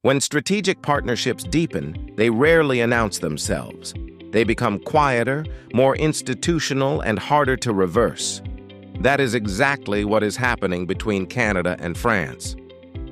When strategic partnerships deepen, they rarely announce themselves. They become quieter, more institutional, and harder to reverse. That is exactly what is happening between Canada and France.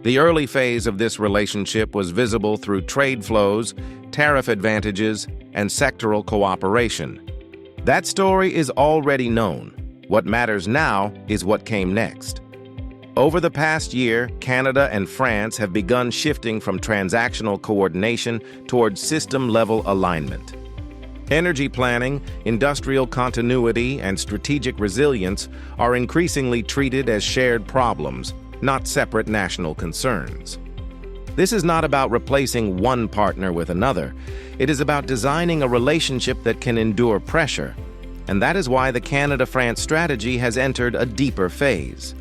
The early phase of this relationship was visible through trade flows, tariff advantages, and sectoral cooperation. That story is already known. What matters now is what came next. Over the past year, Canada and France have begun shifting from transactional coordination towards system-level alignment. Energy planning, industrial continuity, and strategic resilience are increasingly treated as shared problems, not separate national concerns. This is not about replacing one partner with another. It is about designing a relationship that can endure pressure. And that is why the Canada-France strategy has entered a deeper phase.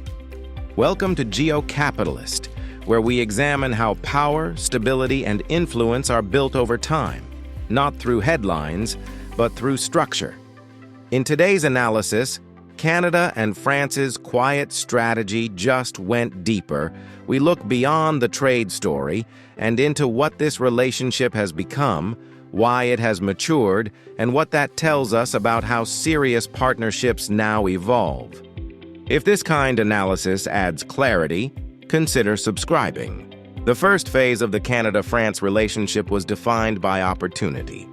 Welcome to Geocapitalist, where we examine how power, stability, and influence are built over time, not through headlines, but through structure. In today's analysis, Canada and France's quiet strategy just went deeper. We look beyond the trade story and into what this relationship has become, why it has matured, and what that tells us about how serious partnerships now evolve. If this kind of analysis adds clarity, consider subscribing. The first phase of the Canada-France relationship was defined by opportunity.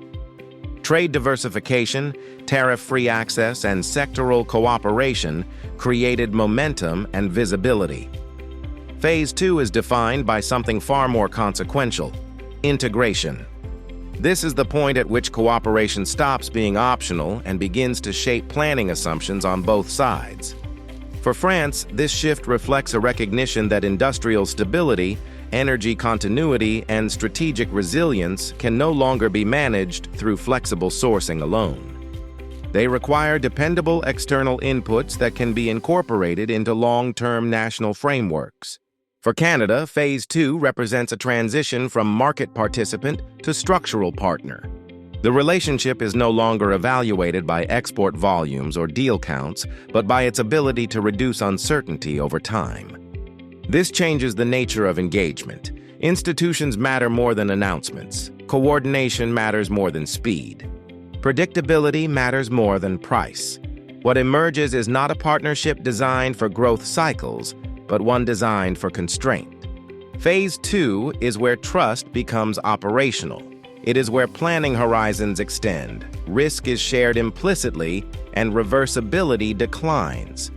Trade diversification, tariff-free access, and sectoral cooperation created momentum and visibility. Phase 2 is defined by something far more consequential: integration. This is the point at which cooperation stops being optional and begins to shape planning assumptions on both sides. For France, this shift reflects a recognition that industrial stability, energy continuity, and strategic resilience can no longer be managed through flexible sourcing alone. They require dependable external inputs that can be incorporated into long-term national frameworks. For Canada, Phase 2 represents a transition from market participant to structural partner. The relationship is no longer evaluated by export volumes or deal counts, but by its ability to reduce uncertainty over time. This changes the nature of engagement. Institutions matter more than announcements. Coordination matters more than speed. Predictability matters more than price. What emerges is not a partnership designed for growth cycles, but one designed for constraint. Phase 2 is where trust becomes operational. It is where planning horizons extend, risk is shared implicitly, and reversibility declines.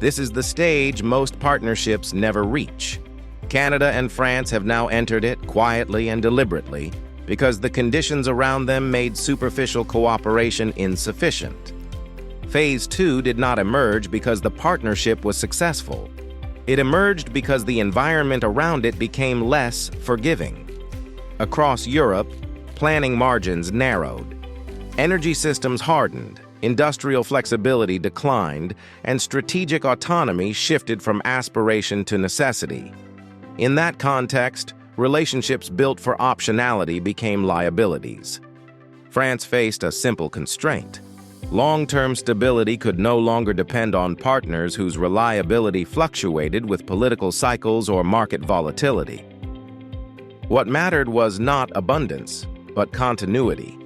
This is the stage most partnerships never reach. Canada and France have now entered it quietly and deliberately because the conditions around them made superficial cooperation insufficient. Phase 2 did not emerge because the partnership was successful. It emerged because the environment around it became less forgiving. Across Europe, planning margins narrowed. Energy systems hardened, industrial flexibility declined, and strategic autonomy shifted from aspiration to necessity. In that context, relationships built for optionality became liabilities. France faced a simple constraint. Long-term stability could no longer depend on partners whose reliability fluctuated with political cycles or market volatility. What mattered was not abundance, but continuity.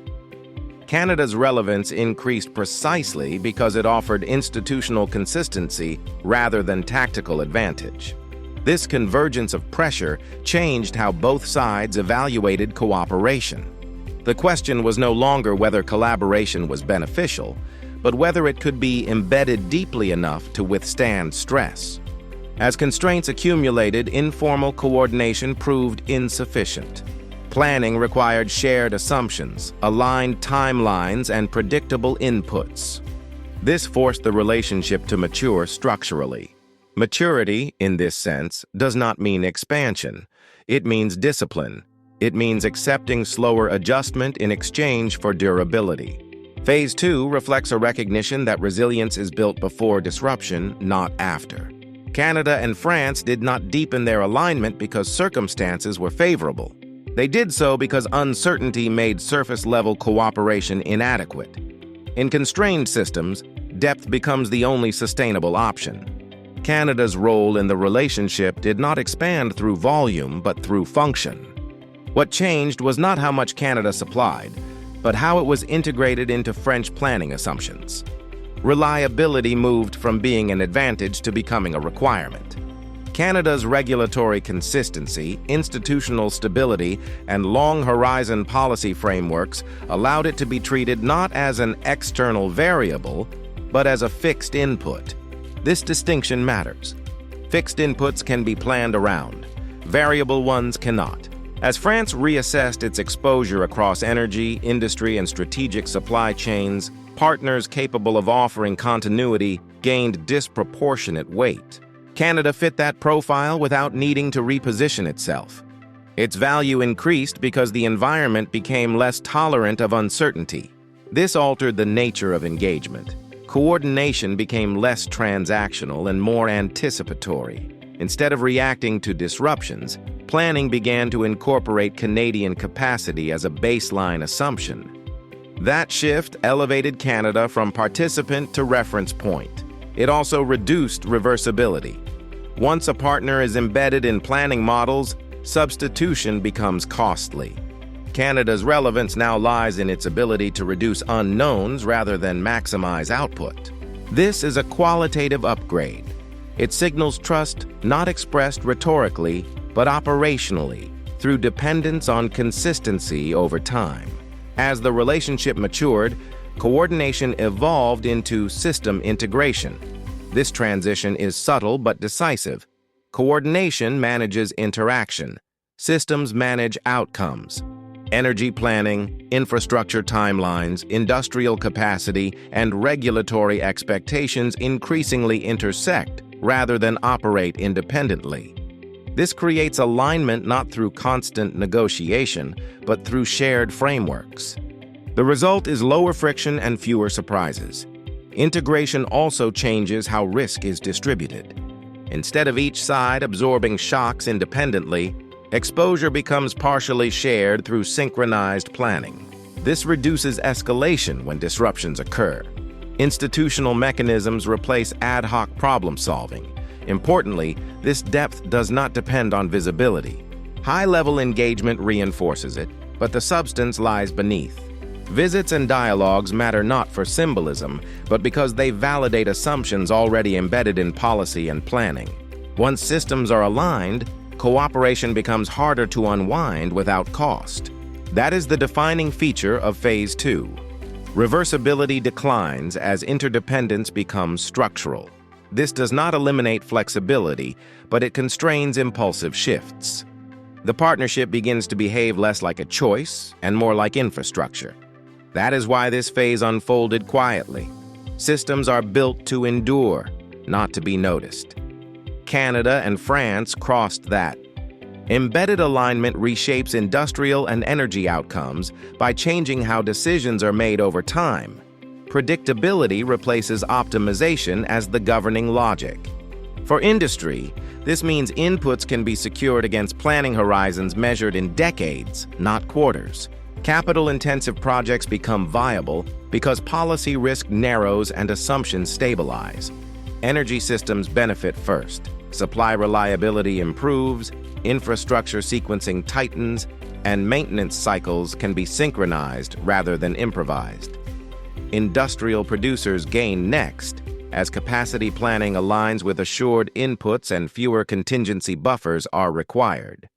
Canada's relevance increased precisely because it offered institutional consistency rather than tactical advantage. This convergence of pressure changed how both sides evaluated cooperation. The question was no longer whether collaboration was beneficial, but whether it could be embedded deeply enough to withstand stress. As constraints accumulated, informal coordination proved insufficient. Planning required shared assumptions, aligned timelines, and predictable inputs. This forced the relationship to mature structurally. Maturity, in this sense, does not mean expansion. It means discipline. It means accepting slower adjustment in exchange for durability. Phase 2 reflects a recognition that resilience is built before disruption, not after. Canada and France did not deepen their alignment because circumstances were favorable. They did so because uncertainty made surface-level cooperation inadequate. In constrained systems, depth becomes the only sustainable option. Canada's role in the relationship did not expand through volume but through function. What changed was not how much Canada supplied, but how it was integrated into French planning assumptions. Reliability moved from being an advantage to becoming a requirement. Canada's regulatory consistency, institutional stability, and long-horizon policy frameworks allowed it to be treated not as an external variable, but as a fixed input. This distinction matters. Fixed inputs can be planned around. Variable ones cannot. As France reassessed its exposure across energy, industry, and strategic supply chains, partners capable of offering continuity gained disproportionate weight. Canada fit that profile without needing to reposition itself. Its value increased because the environment became less tolerant of uncertainty. This altered the nature of engagement. Coordination became less transactional and more anticipatory. Instead of reacting to disruptions, planning began to incorporate Canadian capacity as a baseline assumption. That shift elevated Canada from participant to reference point. It also reduced reversibility. Once a partner is embedded in planning models, substitution becomes costly. Canada's relevance now lies in its ability to reduce unknowns rather than maximize output. This is a qualitative upgrade. It signals trust not expressed rhetorically, but operationally, through dependence on consistency over time. As the relationship matured, coordination evolved into system integration. This transition is subtle but decisive. Coordination manages interaction. Systems manage outcomes. Energy planning, infrastructure timelines, industrial capacity, and regulatory expectations increasingly intersect rather than operate independently. This creates alignment not through constant negotiation, but through shared frameworks. The result is lower friction and fewer surprises. Integration also changes how risk is distributed. Instead of each side absorbing shocks independently, exposure becomes partially shared through synchronized planning. This reduces escalation when disruptions occur. Institutional mechanisms replace ad hoc problem-solving. Importantly, this depth does not depend on visibility. High-level engagement reinforces it, but the substance lies beneath. Visits and dialogues matter not for symbolism, but because they validate assumptions already embedded in policy and planning. Once systems are aligned, cooperation becomes harder to unwind without cost. That is the defining feature of Phase 2. Reversibility declines as interdependence becomes structural. This does not eliminate flexibility, but it constrains impulsive shifts. The partnership begins to behave less like a choice and more like infrastructure. That is why this phase unfolded quietly. Systems are built to endure, not to be noticed. Canada and France crossed that. Embedded alignment reshapes industrial and energy outcomes by changing how decisions are made over time. Predictability replaces optimization as the governing logic. For industry, this means inputs can be secured against planning horizons measured in decades, not quarters. Capital-intensive projects become viable because policy risk narrows and assumptions stabilize. Energy systems benefit first. Supply reliability improves, infrastructure sequencing tightens, and maintenance cycles can be synchronized rather than improvised. Industrial producers gain next, as capacity planning aligns with assured inputs and fewer contingency buffers are required.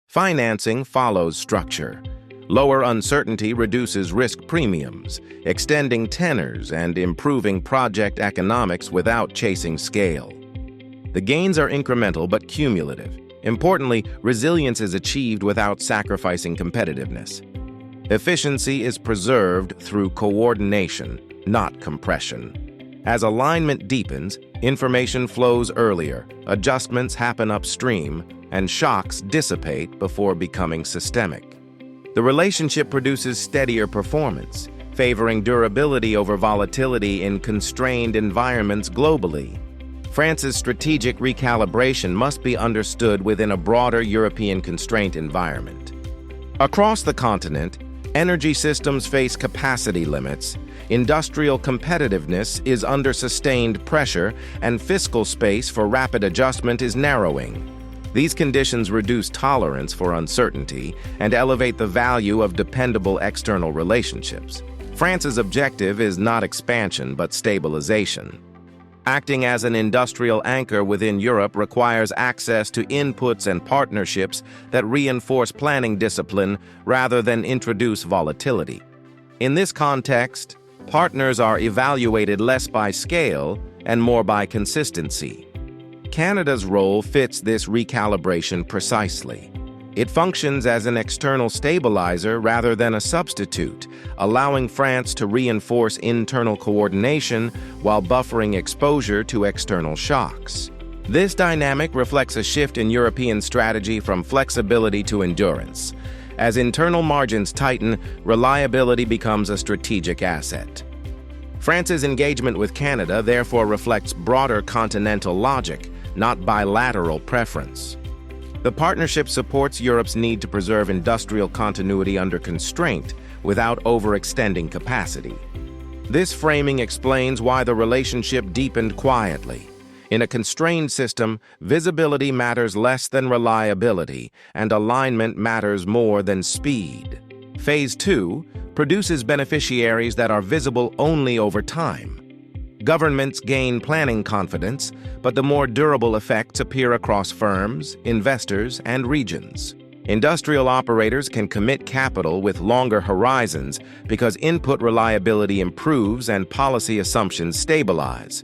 Financing follows structure. Lower uncertainty reduces risk premiums, extending tenors and improving project economics without chasing scale. The gains are incremental but cumulative. Importantly, resilience is achieved without sacrificing competitiveness. Efficiency is preserved through coordination, not compression. As alignment deepens, information flows earlier, adjustments happen upstream, and shocks dissipate before becoming systemic. The relationship produces steadier performance, favoring durability over volatility in constrained environments globally. France's strategic recalibration must be understood within a broader European constraint environment. Across the continent, energy systems face capacity limits, industrial competitiveness is under sustained pressure, and fiscal space for rapid adjustment is narrowing. These conditions reduce tolerance for uncertainty and elevate the value of dependable external relationships. France's objective is not expansion but stabilization. Acting as an industrial anchor within Europe requires access to inputs and partnerships that reinforce planning discipline rather than introduce volatility. In this context, partners are evaluated less by scale and more by consistency. Canada's role fits this recalibration precisely. It functions as an external stabilizer rather than a substitute, allowing France to reinforce internal coordination while buffering exposure to external shocks. This dynamic reflects a shift in European strategy from flexibility to endurance. As internal margins tighten, reliability becomes a strategic asset. France's engagement with Canada therefore reflects broader continental logic, not bilateral preference. The partnership supports Europe's need to preserve industrial continuity under constraint without overextending capacity. This framing explains why the relationship deepened quietly. In a constrained system, visibility matters less than reliability, and alignment matters more than speed. Phase 2 produces beneficiaries that are visible only over time. Governments gain planning confidence, but the more durable effects appear across firms, investors, and regions. Industrial operators can commit capital with longer horizons because input reliability improves and policy assumptions stabilize.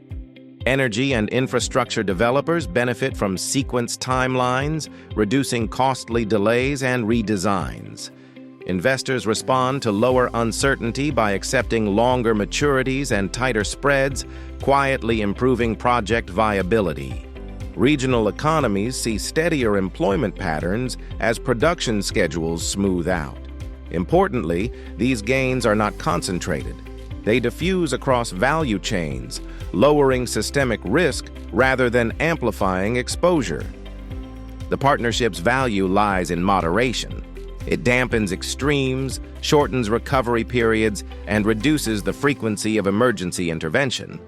Energy and infrastructure developers benefit from sequenced timelines, reducing costly delays and redesigns. Investors respond to lower uncertainty by accepting longer maturities and tighter spreads, quietly improving project viability. Regional economies see steadier employment patterns as production schedules smooth out. Importantly, these gains are not concentrated. They diffuse across value chains, lowering systemic risk rather than amplifying exposure. The partnership's value lies in moderation. It dampens extremes, shortens recovery periods, and reduces the frequency of emergency intervention.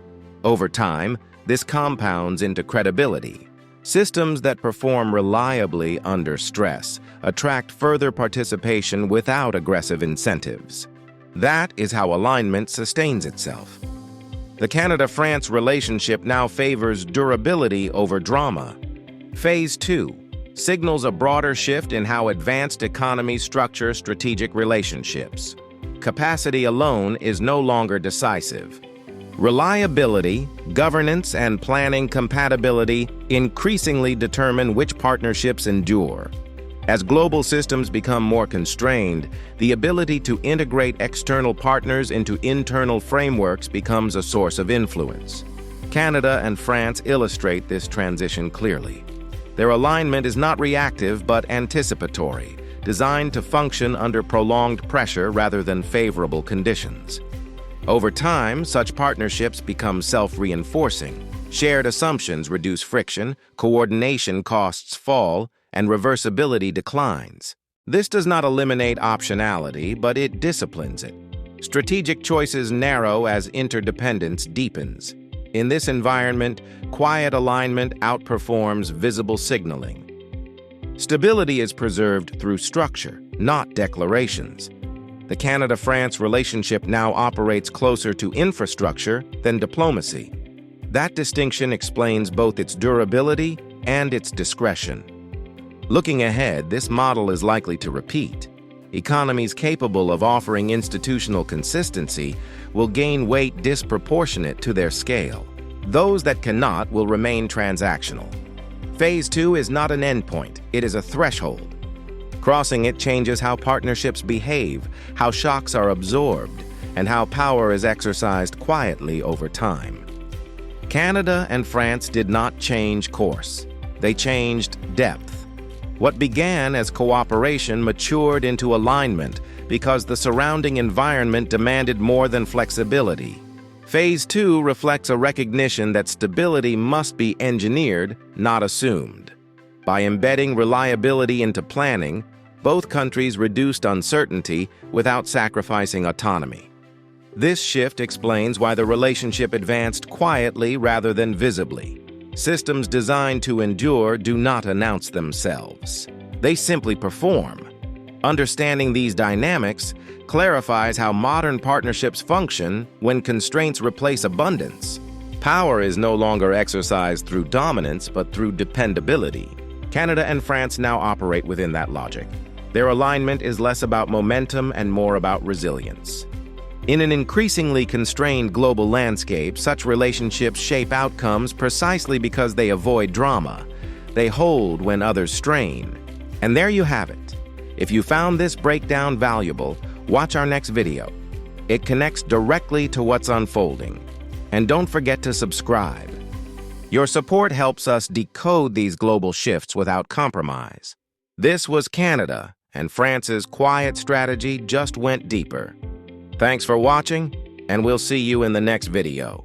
Over time, this compounds into credibility. Systems that perform reliably under stress attract further participation without aggressive incentives. That is how alignment sustains itself. The Canada-France relationship now favors durability over drama. Phase 2 signals a broader shift in how advanced economies structure strategic relationships. Capacity alone is no longer decisive. Reliability, governance, and planning compatibility increasingly determine which partnerships endure. As global systems become more constrained, the ability to integrate external partners into internal frameworks becomes a source of influence. Canada and France illustrate this transition clearly. Their alignment is not reactive but anticipatory, designed to function under prolonged pressure rather than favorable conditions. Over time, such partnerships become self-reinforcing. Shared assumptions reduce friction, coordination costs fall, and reversibility declines. This does not eliminate optionality, but it disciplines it. Strategic choices narrow as interdependence deepens. In this environment, quiet alignment outperforms visible signaling. Stability is preserved through structure, not declarations. The Canada-France relationship now operates closer to infrastructure than diplomacy. That distinction explains both its durability and its discretion. Looking ahead, this model is likely to repeat. Economies capable of offering institutional consistency will gain weight disproportionate to their scale. Those that cannot will remain transactional. Phase 2 is not an endpoint, it is a threshold. Crossing it changes how partnerships behave, how shocks are absorbed, and how power is exercised quietly over time. Canada and France did not change course. They changed depth. What began as cooperation matured into alignment because the surrounding environment demanded more than flexibility. Phase 2 reflects a recognition that stability must be engineered, not assumed. By embedding reliability into planning, both countries reduced uncertainty without sacrificing autonomy. This shift explains why the relationship advanced quietly rather than visibly. Systems designed to endure do not announce themselves. They simply perform. Understanding these dynamics clarifies how modern partnerships function when constraints replace abundance. Power is no longer exercised through dominance, but through dependability. Canada and France now operate within that logic. Their alignment is less about momentum and more about resilience. In an increasingly constrained global landscape, such relationships shape outcomes precisely because they avoid drama. They hold when others strain. And there you have it. If you found this breakdown valuable, watch our next video. It connects directly to what's unfolding. And don't forget to subscribe. Your support helps us decode these global shifts without compromise. This was Canada, and France's quiet strategy just went deeper. Thanks for watching, and we'll see you in the next video.